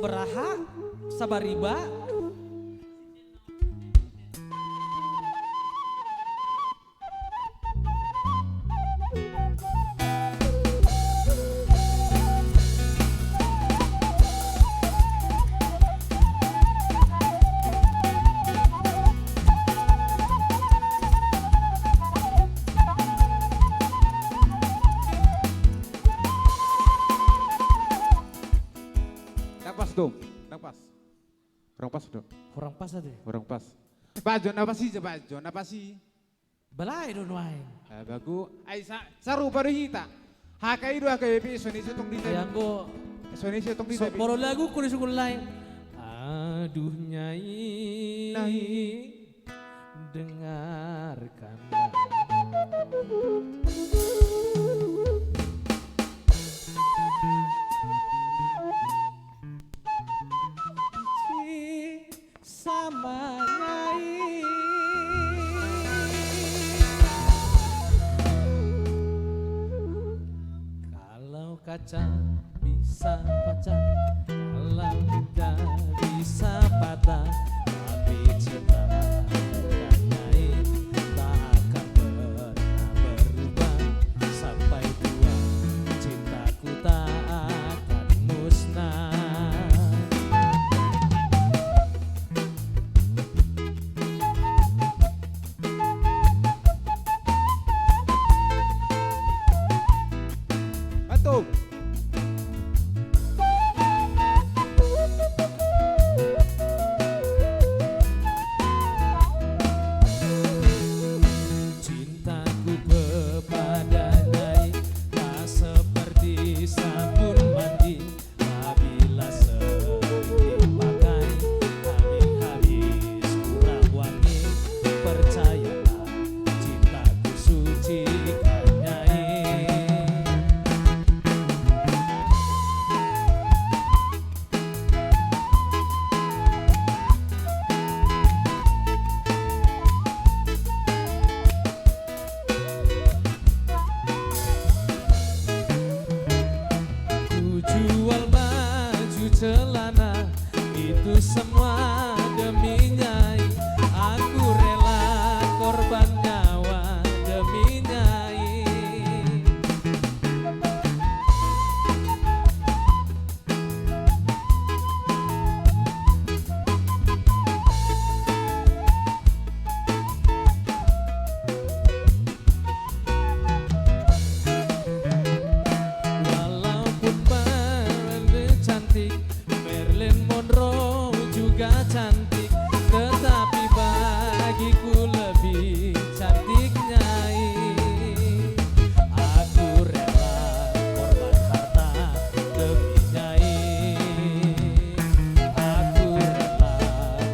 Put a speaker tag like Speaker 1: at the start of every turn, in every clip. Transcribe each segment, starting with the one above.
Speaker 1: sabaraha, sabariba.
Speaker 2: Pas dong, pas. Kurang pas dong,
Speaker 1: Kurang pas aja.
Speaker 2: kurang pas. Pak Jon apa sih, Pak Jon apa sih?
Speaker 1: Balai don wae.
Speaker 2: Bagu, ay saru baru hita. Hakai dua kayak Indonesia tong di
Speaker 1: Yang go
Speaker 2: Indonesia tong di
Speaker 1: so poro lagu kulis lain. Aduh nyai, dengarkanlah. Sama nyai. Kalau kaca bisa pecah, kalau tidak bisa patah, tapi cinta dan nyai tak akan pernah berubah. Sampai tua cintaku tak akan musnah.
Speaker 2: Betul.
Speaker 1: Cintaku kepadanya tak seperti sabun mandi, apabila sering dipakai habis kurang wangi. Percayalah cintaku suci kanyai. Ku jual baju celana, itu semua demi nyai. Aku rela korban nyawa demi nyai. Walaupun Marilyn cantik, Marilyn Monroe juga cantik, tetapi bagiku lebih cantik nyai. Aku rela korban harta demi nyai. Aku rela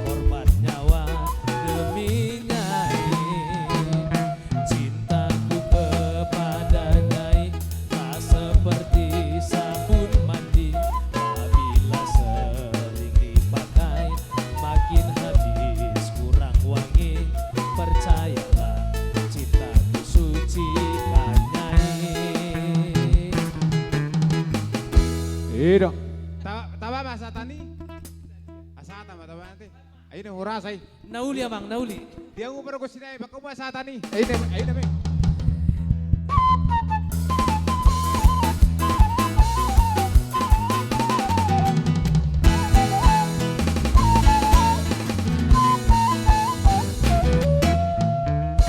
Speaker 1: korban nyawa demi nyai. Cintaku kepada nyai tak seperti sabun mandi, apabila sering dipakai makin habis kurang wangi. Percayalah cintaku suci kanyai.
Speaker 2: Iya. Tawa bahasa tani. Asa tama tawa nanti. Ayo nih huras ay.
Speaker 1: Nauli abang, nauli.
Speaker 2: Dia ngupar ko sila baka bahasa tani. Ayo na.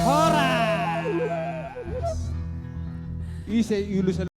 Speaker 1: Horas.
Speaker 2: Ise ilu